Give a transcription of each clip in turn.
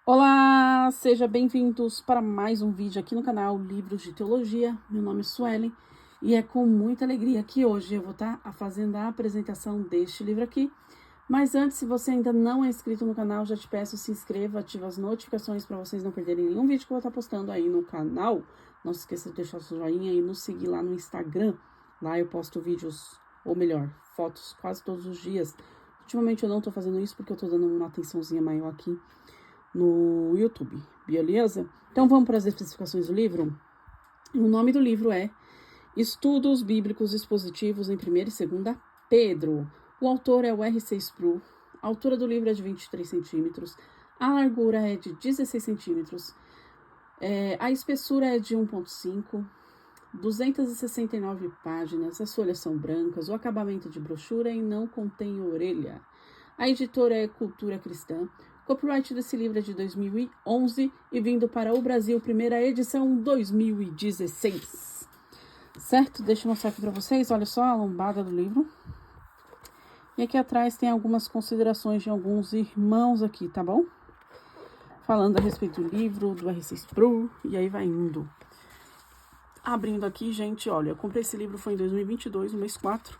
Olá, sejam bem-vindos para mais um vídeo aqui no canal Livros de Teologia. Meu nome é Suelen e é com muita alegria que hoje eu vou estar fazendo a apresentação deste livro aqui. Mas antes, se você ainda não é inscrito no canal, já te peço, se inscreva, ative as notificações para vocês não perderem nenhum vídeo que eu vou estar postando aí no canal. Não se esqueça de deixar o seu joinha e nos seguir lá no Instagram. Lá eu posto vídeos, ou melhor, fotos quase todos os dias. Ultimamente eu não tô fazendo isso porque eu tô dando uma atençãozinha maior aqui no YouTube, beleza? Então vamos para as especificações do livro. O nome do livro é Estudos Bíblicos Expositivos em 1ª e 2ª Pedro. O autor é o R.C. Sproul. A altura do livro é de 23 centímetros. A largura é de 16 centímetros. A espessura é de 1,5. 269 páginas. As folhas são brancas. O acabamento de brochura e não contém orelha. A editora é Cultura Cristã. Copyright desse livro é de 2011 e vindo para o Brasil, primeira edição 2016. Certo? Deixa eu mostrar aqui para vocês. Olha só a lombada do livro. E aqui atrás tem algumas considerações de alguns irmãos aqui, tá bom? Falando a respeito do livro, do R.C. Sproul, e aí vai indo. Abrindo aqui, gente, olha, eu comprei esse livro, foi em 2022, no mês 4.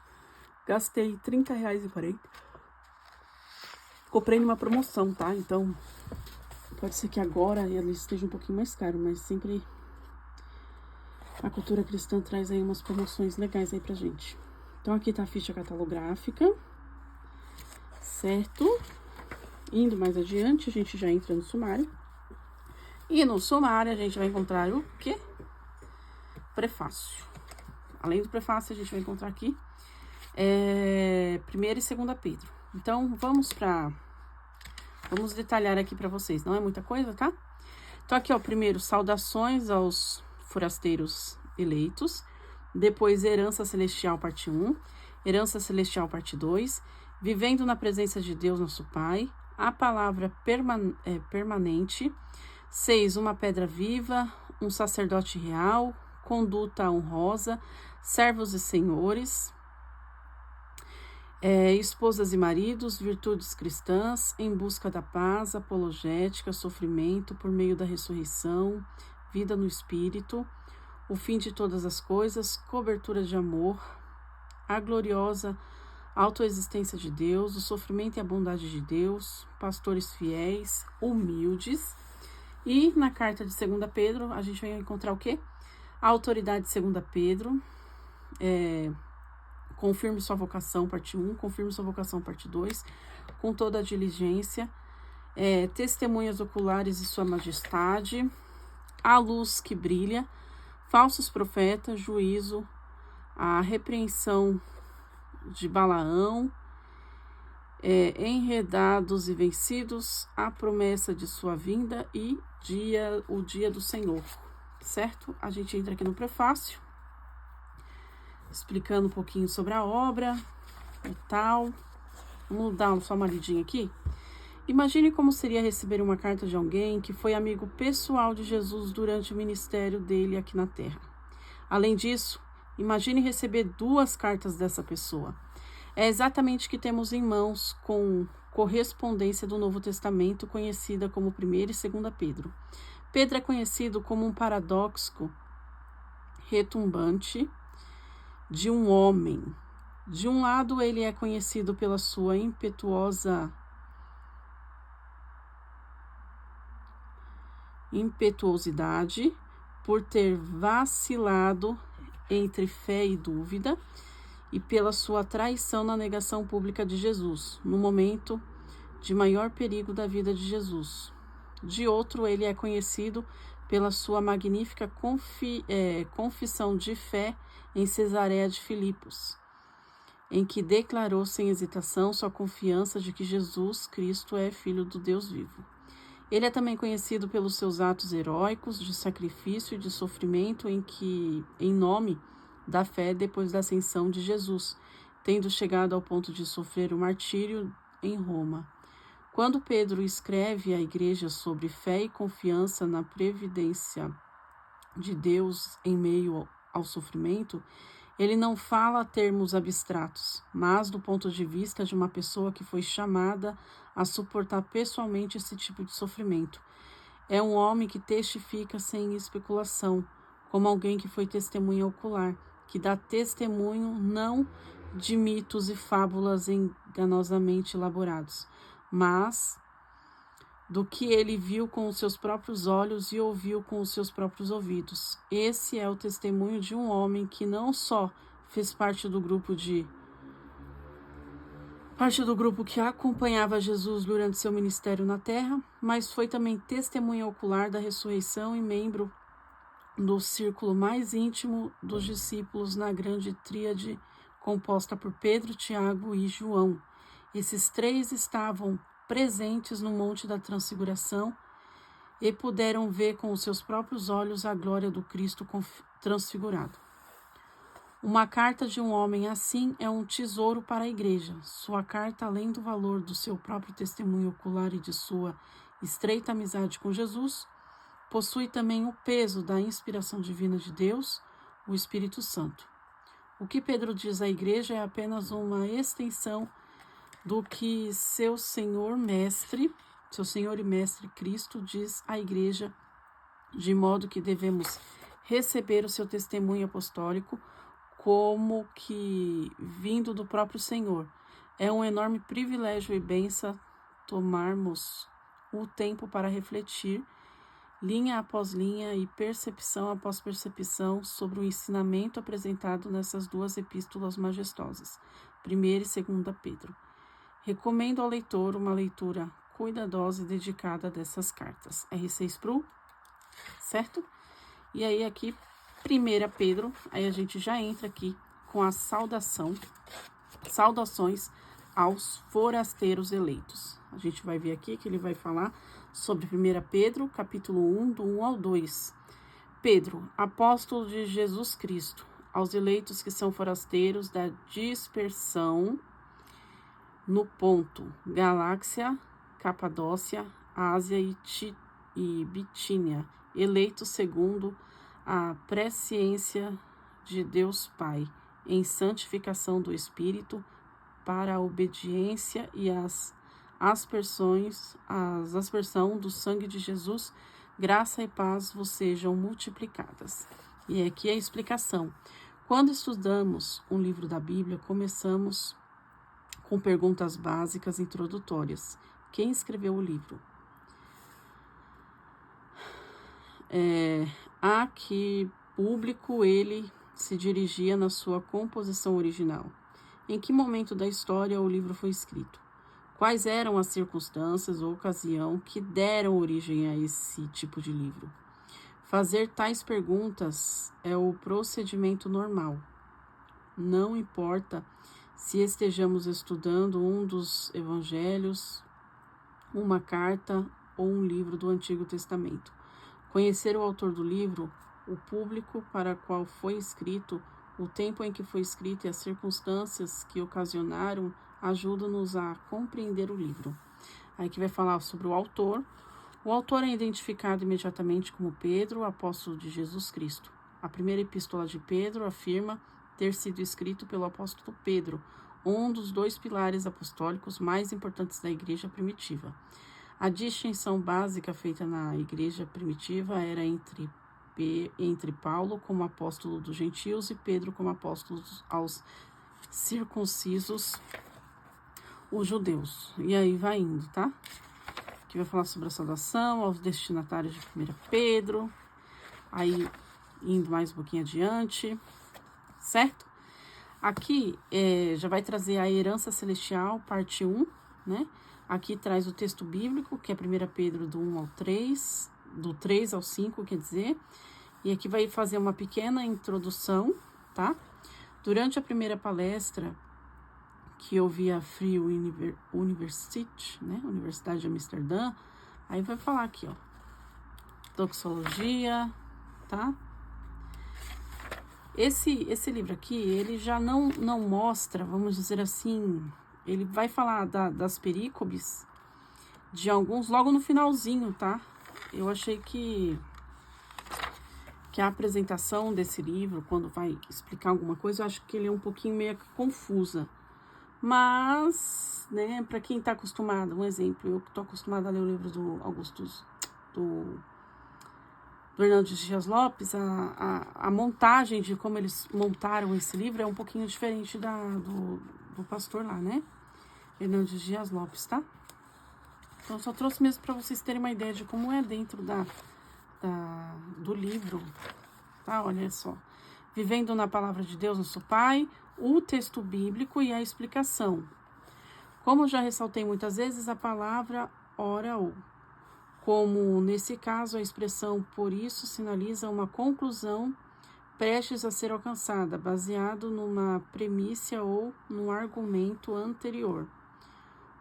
Gastei R$30,40. Comprei numa promoção, tá? Então, pode ser que agora ele esteja um pouquinho mais caro, mas sempre a Cultura Cristã traz aí umas promoções legais aí pra gente. Então, aqui tá a ficha catalográfica, certo? Indo mais adiante, a gente já entra no sumário. E no sumário, a gente vai encontrar o quê? Prefácio. Além do prefácio, a gente vai encontrar aqui 1ª e 2ª Pedro. Então, vamos detalhar aqui para vocês, não é muita coisa, tá? Então, aqui, ó, primeiro, saudações aos forasteiros eleitos. Depois, herança celestial, parte 1. Herança celestial, parte 2. Vivendo na presença de Deus, nosso Pai. A palavra permanente. 6, uma pedra viva. Um sacerdote real. Conduta honrosa. Servos e senhores. Esposas e maridos, virtudes cristãs, em busca da paz, apologética, sofrimento por meio da ressurreição, vida no espírito, o fim de todas as coisas, cobertura de amor, a gloriosa autoexistência de Deus, o sofrimento e a bondade de Deus, pastores fiéis, humildes. E na carta de 2 Pedro, a gente vai encontrar o quê? A autoridade de 2 Pedro, confirme sua vocação, parte 1, confirme sua vocação, parte 2, com toda a diligência, testemunhas oculares de sua majestade, a luz que brilha, falsos profetas, juízo, a repreensão de Balaão, enredados e vencidos, a promessa de sua vinda e o dia do Senhor, certo? A gente entra aqui no prefácio, explicando um pouquinho sobre a obra e tal. Vamos dar só uma lidinha aqui. Imagine como seria receber uma carta de alguém que foi amigo pessoal de Jesus durante o ministério dele aqui na Terra. Além disso, imagine receber 2 cartas dessa pessoa. É exatamente o que temos em mãos com correspondência do Novo Testamento, conhecida como 1ª e 2ª Pedro. Pedro é conhecido como um paradoxo retumbante de um homem. De um lado, ele é conhecido pela sua impetuosidade, por ter vacilado entre fé e dúvida, e pela sua traição na negação pública de Jesus, no momento de maior perigo da vida de Jesus. De outro, ele é conhecido pela sua magnífica confissão de fé em Cesareia de Filipos, em que declarou sem hesitação sua confiança de que Jesus Cristo é Filho do Deus vivo. Ele é também conhecido pelos seus atos heróicos de sacrifício e de sofrimento em nome da fé depois da ascensão de Jesus, tendo chegado ao ponto de sofrer o martírio em Roma. Quando Pedro escreve à igreja sobre fé e confiança na previdência de Deus em meio ao sofrimento, Ele não fala termos abstratos, mas do ponto de vista de uma pessoa que foi chamada a suportar pessoalmente esse tipo de sofrimento. É um homem que testifica sem especulação, como alguém que foi testemunha ocular, que dá testemunho não de mitos e fábulas enganosamente elaborados, mas do que ele viu com os seus próprios olhos e ouviu com os seus próprios ouvidos. Esse é o testemunho de um homem que não só fez parte do grupo que acompanhava Jesus durante seu ministério na terra, mas foi também testemunha ocular da ressurreição e membro do círculo mais íntimo dos discípulos na grande tríade composta por Pedro, Tiago e João. Esses três estavam presentes no Monte da Transfiguração e puderam ver com os seus próprios olhos a glória do Cristo transfigurado. Uma carta de um homem assim é um tesouro para a igreja. Sua carta, além do valor do seu próprio testemunho ocular e de sua estreita amizade com Jesus, possui também o peso da inspiração divina de Deus, o Espírito Santo. O que Pedro diz à igreja é apenas uma extensão do que seu Senhor e Mestre Cristo diz à igreja, de modo que devemos receber o seu testemunho apostólico como que vindo do próprio Senhor. É um enorme privilégio e bênção tomarmos o tempo para refletir, linha após linha e percepção após percepção, sobre o ensinamento apresentado nessas duas epístolas majestosas, 1ª e 2ª Pedro. Recomendo ao leitor uma leitura cuidadosa e dedicada dessas cartas. R6 Pro, certo? E aí aqui, 1 Pedro, aí a gente já entra aqui com a saudações aos forasteiros eleitos. A gente vai ver aqui que ele vai falar sobre 1 Pedro, capítulo 1, do 1 ao 2. Pedro, apóstolo de Jesus Cristo, aos eleitos que são forasteiros da dispersão no Ponto, Galácia, Capadócia, Ásia e Bitínia, eleitos segundo a presciência de Deus Pai, em santificação do Espírito, para a obediência e as aspersão do sangue de Jesus, graça e paz vos sejam multiplicadas. E aqui é a explicação. Quando estudamos um livro da Bíblia, começamos com perguntas básicas introdutórias. Quem escreveu o livro? A que público ele se dirigia na sua composição original? Em que momento da história o livro foi escrito? Quais eram as circunstâncias ou ocasião que deram origem a esse tipo de livro? Fazer tais perguntas é o procedimento normal. Não importa se estejamos estudando um dos evangelhos, uma carta ou um livro do Antigo Testamento. Conhecer o autor do livro, o público para qual foi escrito, o tempo em que foi escrito e as circunstâncias que ocasionaram ajuda-nos a compreender o livro. Aí que vai falar sobre o autor. O autor é identificado imediatamente como Pedro, apóstolo de Jesus Cristo. A primeira epístola de Pedro afirma ter sido escrito pelo apóstolo Pedro, um dos dois pilares apostólicos mais importantes da igreja primitiva. A distinção básica feita na igreja primitiva era entre Paulo como apóstolo dos gentios e Pedro como apóstolo aos circuncisos, os judeus. E aí vai indo, tá? Aqui vai falar sobre a saudação aos destinatários de 1 Pedro. Aí, indo mais um pouquinho adiante, certo? Aqui já vai trazer a herança celestial, parte 1, né? Aqui traz o texto bíblico, que é 1 Pedro do 1 ao 3, do 3 ao 5, quer dizer. E aqui vai fazer uma pequena introdução, tá? Durante a primeira palestra que eu vi a Free University, né? Universidade de Amsterdã, aí vai falar aqui, ó. Doxologia, tá? Esse livro aqui, ele já não mostra, vamos dizer assim, ele vai falar das perícopes de alguns logo no finalzinho, tá? Eu achei que que a apresentação desse livro, quando vai explicar alguma coisa, eu acho que ele é um pouquinho meio confusa. Mas, né, para quem tá acostumado, um exemplo, eu que tô acostumada a ler o livro do do Hernandes Dias Lopes, a montagem de como eles montaram esse livro é um pouquinho diferente do pastor lá, né? Hernandes Dias Lopes, tá? Então, só trouxe mesmo para vocês terem uma ideia de como é dentro do livro, tá? Olha só. Vivendo na Palavra de Deus, nosso Pai, o texto bíblico e a explicação. Como já ressaltei muitas vezes, a palavra ora ou. Como, nesse caso, a expressão por isso sinaliza uma conclusão prestes a ser alcançada, baseado numa premissa ou num argumento anterior.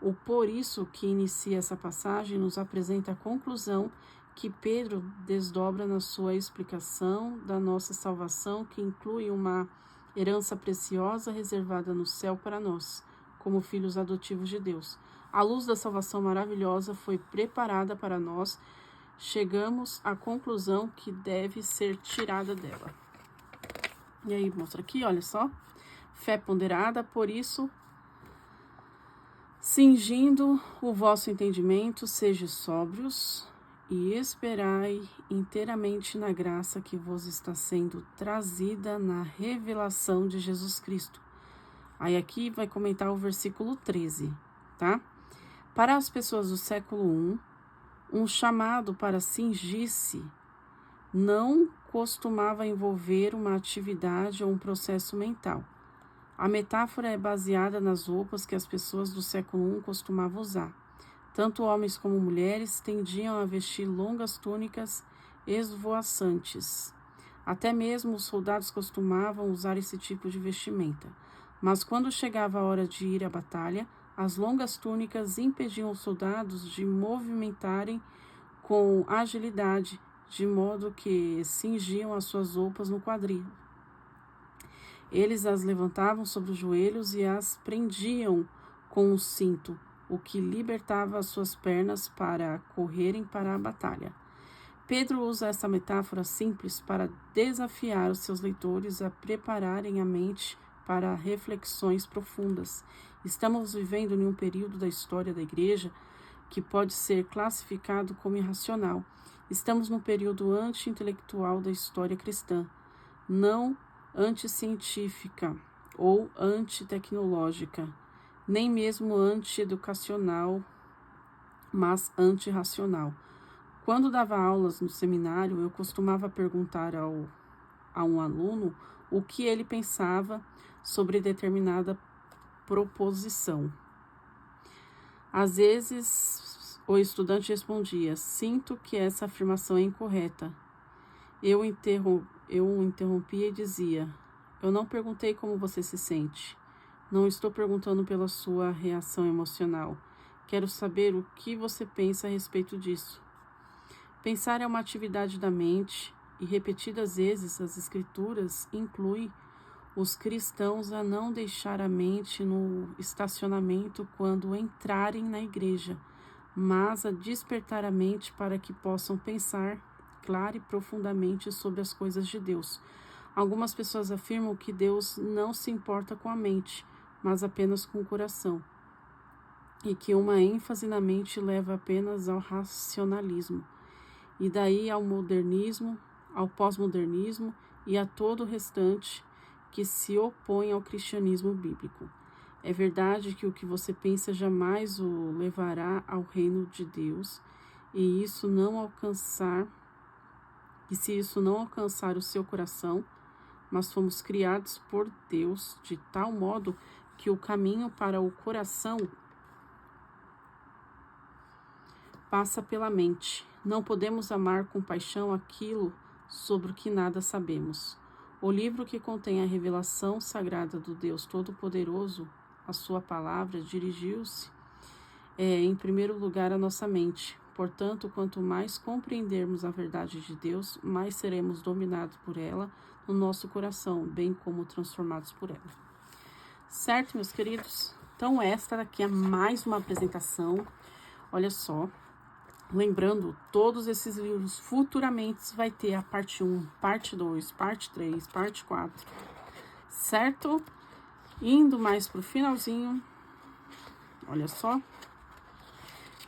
O por isso que inicia essa passagem nos apresenta a conclusão que Pedro desdobra na sua explicação da nossa salvação, que inclui uma herança preciosa reservada no céu para nós, como filhos adotivos de Deus. A luz da salvação maravilhosa foi preparada para nós, chegamos à conclusão que deve ser tirada dela. E aí mostra aqui, olha só, fé ponderada, por isso, cingindo o vosso entendimento, sejam sóbrios e esperai inteiramente na graça que vos está sendo trazida na revelação de Jesus Cristo. Aí aqui vai comentar o versículo 13, tá? Para as pessoas do século I, um chamado para cingir-se não costumava envolver uma atividade ou um processo mental. A metáfora é baseada nas roupas que as pessoas do século I costumavam usar. Tanto homens como mulheres tendiam a vestir longas túnicas esvoaçantes. Até mesmo os soldados costumavam usar esse tipo de vestimenta. Mas quando chegava a hora de ir à batalha, as longas túnicas impediam os soldados de movimentarem com agilidade, de modo que cingiam as suas roupas no quadril. Eles as levantavam sobre os joelhos e as prendiam com um cinto, o que libertava as suas pernas para correrem para a batalha. Pedro usa essa metáfora simples para desafiar os seus leitores a prepararem a mente para reflexões profundas. Estamos vivendo em um período da história da igreja que pode ser classificado como irracional. Estamos num período anti-intelectual da história cristã, não anticientífica ou antitecnológica, nem mesmo anti-educacional, mas antirracional. Quando dava aulas no seminário, eu costumava perguntar a um aluno o que ele pensava sobre determinada proposição. Às vezes, o estudante respondia: sinto que essa afirmação é incorreta. Eu o interrompia e dizia: eu não perguntei como você se sente. Não estou perguntando pela sua reação emocional. Quero saber o que você pensa a respeito disso. Pensar é uma atividade da mente e repetidas vezes as escrituras incluem os cristãos a não deixar a mente no estacionamento quando entrarem na igreja, mas a despertar a mente para que possam pensar clara e profundamente sobre as coisas de Deus. Algumas pessoas afirmam que Deus não se importa com a mente, mas apenas com o coração, e que uma ênfase na mente leva apenas ao racionalismo, e daí ao modernismo, ao pós-modernismo e a todo o restante que se opõe ao cristianismo bíblico. É verdade que o que você pensa jamais o levará ao reino de Deus, e se isso não alcançar o seu coração, mas fomos criados por Deus de tal modo que o caminho para o coração passa pela mente. Não podemos amar com paixão aquilo sobre o que nada sabemos. O livro que contém a revelação sagrada do Deus Todo-Poderoso, a sua palavra, dirigiu-se em primeiro lugar à nossa mente. Portanto, quanto mais compreendermos a verdade de Deus, mais seremos dominados por ela no nosso coração, bem como transformados por ela. Certo, meus queridos? Então, esta daqui é mais uma apresentação. Olha só, Lembrando, todos esses livros futuramente vai ter a parte 1, parte 2, parte 3, parte 4, certo? Indo mais pro finalzinho, olha só,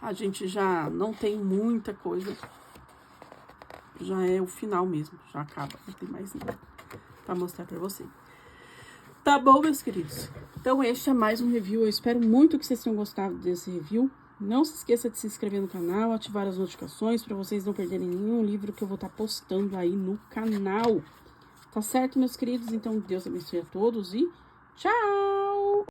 a gente já não tem muita coisa, já é o final mesmo, já acaba, não tem mais nada pra mostrar pra vocês. Tá bom, meus queridos? Então, este é mais um review, eu espero muito que vocês tenham gostado desse review. Não se esqueça de se inscrever no canal, ativar as notificações para vocês não perderem nenhum livro que eu vou estar postando aí no canal. Tá certo, meus queridos? Então, Deus abençoe a todos e tchau!